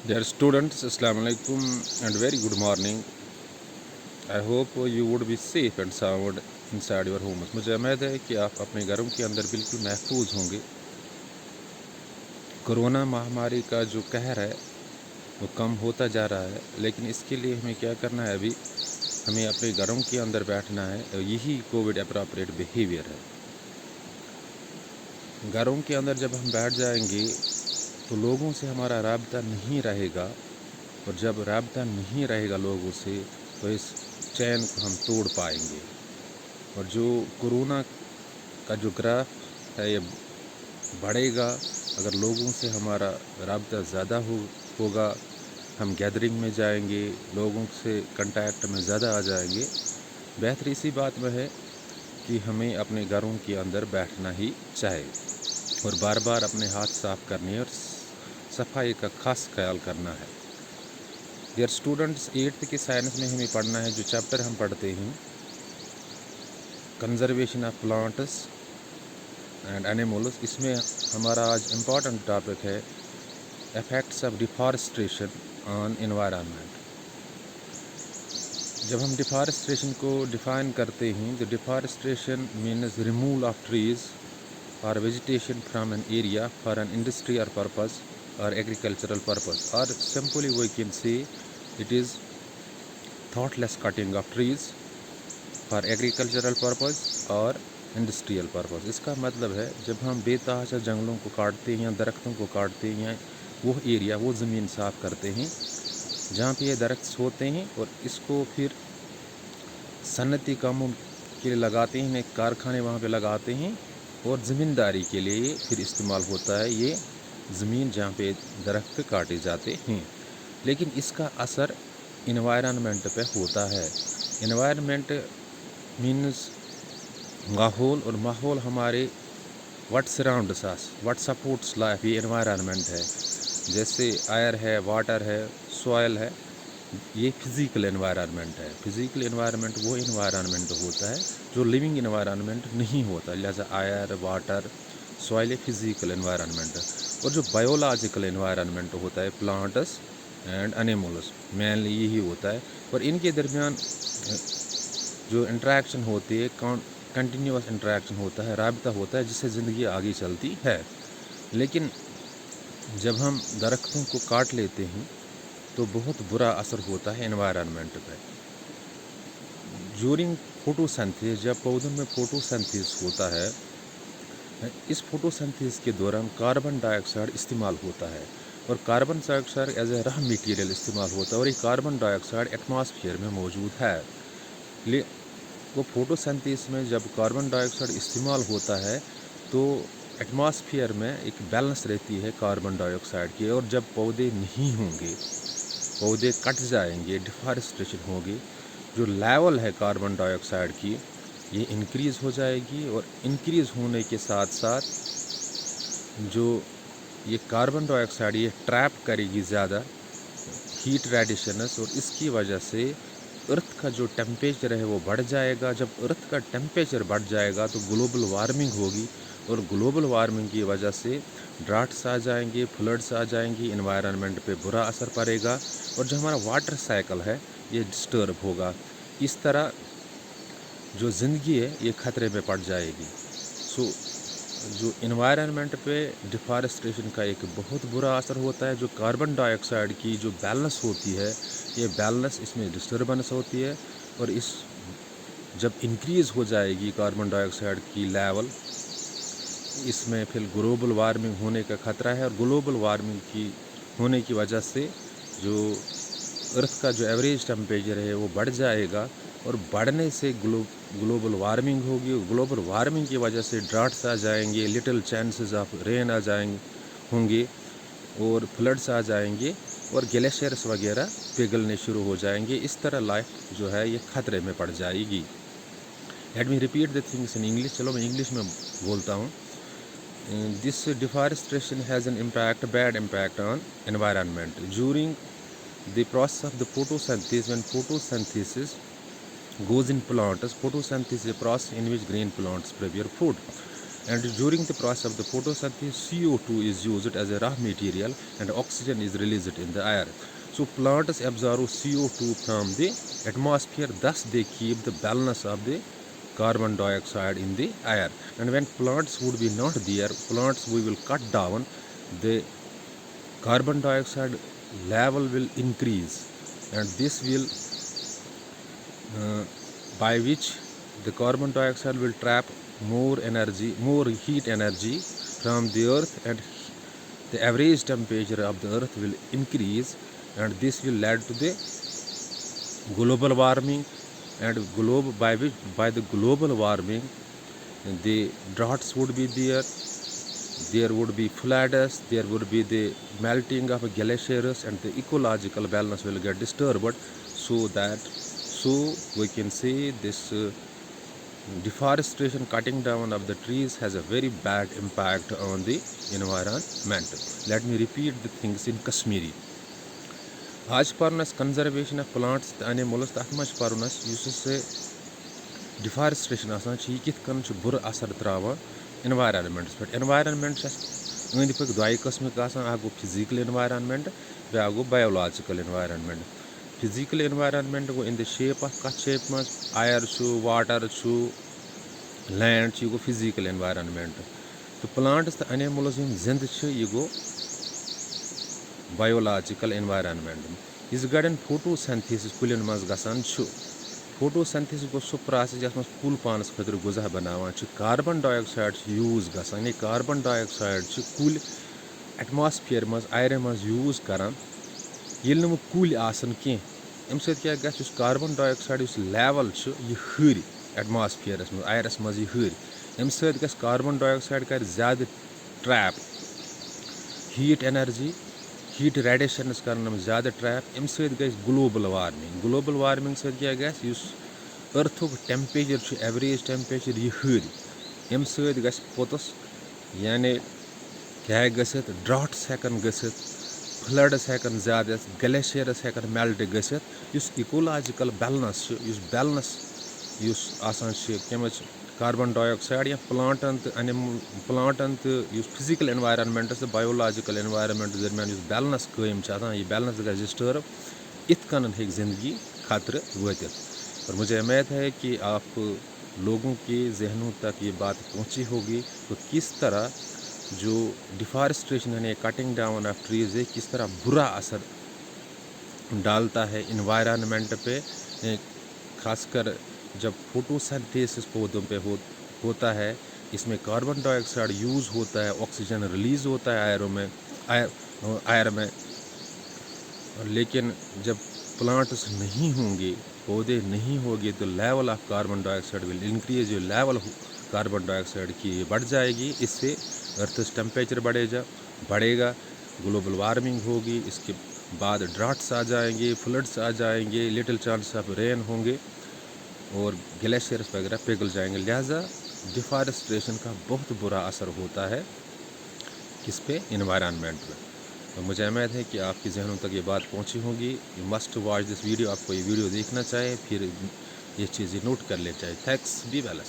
Dear students, Assalamu alaikum and very good morning. I hope you would be safe and sound inside your homes. मुझे उम्मीद है कि आप अपने घरों के अंदर बिल्कुल महफूज होंगे। कोरोना महामारी का जो कहर है वो कम होता जा रहा है, लेकिन इसके लिए हमें क्या करना है? अभी हमें अपने घरों के अंदर बैठना है और यही कोविड अप्रोप्रिएट बिहेवियर है। घरों के अंदर जब हम बैठ जाएंगे तो लोगों से हमारा राब्ता नहीं रहेगा, और जब राब्ता नहीं रहेगा लोगों से तो इस चैन को हम तोड़ पाएंगे। और जो कोरोना का जो ग्राफ है ये बढ़ेगा अगर लोगों से हमारा राब्ता ज़्यादा होगा, हम गैदरिंग में जाएंगे, लोगों से कांटेक्ट में ज़्यादा आ जाएंगे। बेहतर इसी बात में है कि हमें अपने घरों के अंदर बैठना ही चाहिए और बार बार अपने हाथ साफ़ करने और सफाई का खास ख्याल करना है। डियर स्टूडेंट्स, 8th की साइंस में हमें पढ़ना है, जो चैप्टर हम पढ़ते हैं conservation of plants and animals. इसमें हमारा आज इम्पॉर्टेंट टॉपिक है effects of deforestation on environment. जब हम डिफॉरेस्टेशन को डिफ़ाइन करते हैं तो deforestation means removal of trees और vegetation from an area for an industry और purpose or agricultural purpose, or simply we can say it is thoughtless cutting of trees for agricultural purpose or industrial purpose। इसका मतलब है जब हम बेतहाशा जंगलों को काटते हैं या दरख्तों को काटते हैं या वो एरिया, वो ज़मीन साफ़ करते हैं जहाँ पे ये दरख्त होते हैं और इसको फिर सनती कामों के लिए लगाते हैं, कारखाने वहाँ पे लगाते हैं और ज़मींदारी के लिए फिर इस्तेमाल होता है ये ज़मीन जहाँ पे दरख्त काटे जाते हैं। लेकिन इसका असर इन्वायरमेंट पे होता है। इन्वायरमेंट मीन्स माहौल, और माहौल हमारे what surrounds us, what supports life, ये इन्वायरमेंट है। जैसे एयर है, वाटर है, सॉइल है, ये फिज़िकल एनवायरनमेंट है। फिज़िकल एनवायरनमेंट वो एनवायरनमेंट होता है जो लिविंग एनवायरनमेंट नहीं होता। लिहाजा air, water, soil physical environment है। और जो बायोलॉजिकल एनवायरनमेंट होता है प्लांट्स एंड एनिमल्स, मेनली यही होता है। और इनके दरमियान जो इंटरेक्शन होती है, कंटिन्यूस इंटरेक्शन होता है, राब्ता होता है, जिससे ज़िंदगी आगे चलती है। लेकिन जब हम दरख्तों को काट लेते हैं तो बहुत बुरा असर होता है एनवायरनमेंट पे। ड्यूरिंग फोटोसिंथेसिस, जब पौधों में फोटोसिंथेसिस होता है, इस फोटोसिंथेसिस के दौरान कार्बन डाइऑक्साइड इस्तेमाल होता है और carbon dioxide as a raw material इस्तेमाल होता है और ये कार्बन डाइऑक्साइड एटमॉस्फेयर में मौजूद है। वो फोटोसिंथेसिस में जब कार्बन डाइऑक्साइड इस्तेमाल होता है तो एटमॉस्फेयर में एक बैलेंस रहती है कार्बन डाइऑक्साइड की, और जब पौधे नहीं होंगे, पौधे कट जाएंगे, डिफॉरेस्टेशन होगी, जो लेवल है कार्बन डाइऑक्साइड की ये इंक्रीज़ हो जाएगी। और इंक्रीज़ होने के साथ साथ जो ये कार्बन डाइऑक्साइड ये ट्रैप करेगी ज़्यादा हीट रेडिएशंस, और इसकी वजह से अर्थ का जो टेम्परेचर है वो बढ़ जाएगा। जब अर्थ का टेम्परेचर बढ़ जाएगा तो ग्लोबल वार्मिंग होगी, और ग्लोबल वार्मिंग की वजह से ड्राट्स आ जाएंगे, फ्लड्स आ जाएंगी, एनवायरनमेंट पे बुरा असर पड़ेगा और जो हमारा वाटर साइकिल है ये डिस्टर्ब होगा। इस तरह जो ज़िंदगी है ये ख़तरे में पड़ जाएगी। जो एनवायरनमेंट पे डिफॉरेस्टेशन का एक बहुत बुरा असर होता है। जो कार्बन डाइऑक्साइड की जो बैलेंस होती है, ये बैलेंस इसमें डिस्टर्बेंस होती है, और इस जब इंक्रीज़ हो जाएगी कार्बन डाइऑक्साइड की लेवल, इसमें फिर ग्लोबल वार्मिंग होने का ख़तरा है। और ग्लोबल वार्मिंग की होने की वजह से जो अर्थ का जो एवरेज टेम्परेचर है वो बढ़ जाएगा, और बढ़ने से ग्लोबल वार्मिंग होगी। ग्लोबल वार्मिंग की वजह से ड्राट्स आ जाएंगे, लिटिल चांसेस ऑफ रेन आ जाएंगे होंगे, और फ्लड्स आ जाएंगे, और ग्लेशियर्स वगैरह पिघलने शुरू हो जाएंगे। इस तरह लाइफ जो है ये ख़तरे में पड़ जाएगी। Let me repeat the things in English. चलो मैं इंग्लिश में बोलता हूँ। This deforestation has an impact, bad impact on environment during the process of the photosynthesis. When photosynthesis goes in plants, photosynthesis is a process in which green plants prepare food. and during the process of the photosynthesis, CO2 is used as a raw material and oxygen is released in the air. So plants absorb CO2 from the atmosphere, thus they keep the balance of the carbon dioxide in the air. And when plants would be not there, plants we will cut down, the carbon dioxide level will increase, and this will by which the carbon dioxide will trap more energy, more heat energy from the earth, and the average temperature of the earth will increase, and this will lead to the global warming, and by the global warming the droughts would be there would be floods, there would be the melting of glaciers, and the ecological balance will get disturbed. So we can say this deforestation, cutting down of the trees, has a very bad impact on the environment. Let me repeat the things in Kashmiri. آج پرن اس conservation of plants تہٕ animals تَتھ منٛز چھِ پَرُن اَسہِ یُس ہسا ڈِفارسٹریشن آسان چھِ یہِ کِتھ کٔنۍ چھُ بُرٕ اثر تراوان انوارمنٹس پٮ۪ٹھ. انوارمنٹ چھِ اَسہِ أنٛدۍ پٔکۍ دۄیہِ قٕسمٕکۍ آسان. اکھ گوٚو فِزِکل انوارمنٹ, بیٛاکھ گوٚو بایولاجِکل انوارمنٹ. فِزِکل انوارمنٹ گوٚو اِن دِ شیپ آف کتھ شیپ منٛز, اَیر چھُ, واٹر چھُ, لینڈ چھُ, یہِ گوٚو فِزِکل انوارمنٹ. تہٕ پلانٹس تہٕ اینیملز یِم زِندٕ چھِ یہِ گوٚو بایولاجِکل انوارمنٹ. یُس گۄڈٮ۪ن فوٹو سینتھسس کُلٮ۪ن منٛز گژھان چھُ, فوٹو سینتھسس گوٚو سُہ پروسیس یَتھ منٛز کُل پانس خٲطرٕ غذا بناوان چھُ. کاربن ڈاے آکسایڈ چھُ یوٗز گژھان, یعنی کاربن ڈاے آکسایڈ چھِ کُلۍ ایٹماسفیر منٛز, اَیرِ منٛز یوٗز کران. ییٚلہِ نہٕ وۄنۍ کُلۍ آسن کینٛہہ, اَمہِ سۭتۍ کیاہ گژھِ, یُس کاربن ڈاے آکسایڈ یُس لیول چھُ یہِ ہُرِ ایٹماسفیرس منٛز, اَیرس منٛز یہِ ہُرِ. اَمہِ سۭتۍ گژھِ کاربن ڈاے آکسایڈ کرِ زیادٕ trap heat energy, heat radiations کرن یِم زیادٕ ٹریپ. اَمہِ سۭتۍ گژھِ گلوبل وارمنگ. گلوبل وارمنگ سۭتۍ کیاہ گژھِ, یُس أرتھُک ٹیمپریچر چھُ, ایوریج ٹیمپریچر یہِ ہُرِ. اَمہِ سۭتۍ گژھِ پوٚتُس یعنی کیاہ ہیٚکہِ گٔژھِتھ, ڈراٹس ہٮ۪کن گٔژھِتھ, فلڈس ہٮ۪کن زیادٕ گٔژھِتھ, گلیشیرس ہٮ۪کن میلٹ گٔژھِتھ. یُس اِکولاجِکل بیلنس چھُ, یُس بیلنس یُس آسان چھِ کمِچ, کاربن ڈاے آکسایڈ یا پلانٹن تہٕ یُس فِزِکل انوارمنٹس تہٕ بایولاجِکل انوارمنٹس درمیان یُس بیلنس قٲیِم چھِ آسان, یہِ بیلنس گژھِ ڈسٹرب. اِتھ کٔنن ہیٚکہِ زندگی خطرٕ وٲتِتھ. اور مجھے امید ہے کہ آپ لوگوں کے ذہنوں تک یہ بات پہنچی ہوگی تو کس طرح جو ڈیفارسٹریشن یعنی کٹنگ ڈاؤن آف ٹریز ہے کس طرح برا اثر ڈالتا ہے انوائرمنٹ پہ, خاص کر جب فوٹو سینتھیسس پودوں پہ ہوتا ہے. اس میں کاربن ڈائی آکسائڈ یوز ہوتا ہے, آکسیجن ریلیز ہوتا ہے ایئر میں, لیکن جب پلانٹس نہیں ہوں گے, پودے نہیں ہوں گے, تو level of carbon dye oxide will increase. جو لیول کاربن ڈائی آکسائڈ کی بڑھ جائے گی, اس سے ارتھس ٹیمپریچر بڑھے گا, گلوبل وارمنگ ہوگی. اس کے بعد ڈراٹس آ جائیں گے, فلڈس آ جائیں گے, لٹل چانس آف رین ہوں گے, اور گلیشیئرس وغیرہ پگھل جائیں گے. لہٰذا ڈیفارسٹریشن کا بہت برا اثر ہوتا ہے کس پہ, انوائرمنٹ پہ. تو مجھے امید ہے کہ آپ کے ذہنوں تک یہ بات پہنچی ہوگی. You must watch this video. آپ کو یہ ویڈیو دیکھنا چاہے, پھر یہ چیزیں نوٹ کر لے چاہے. Thanks, be well.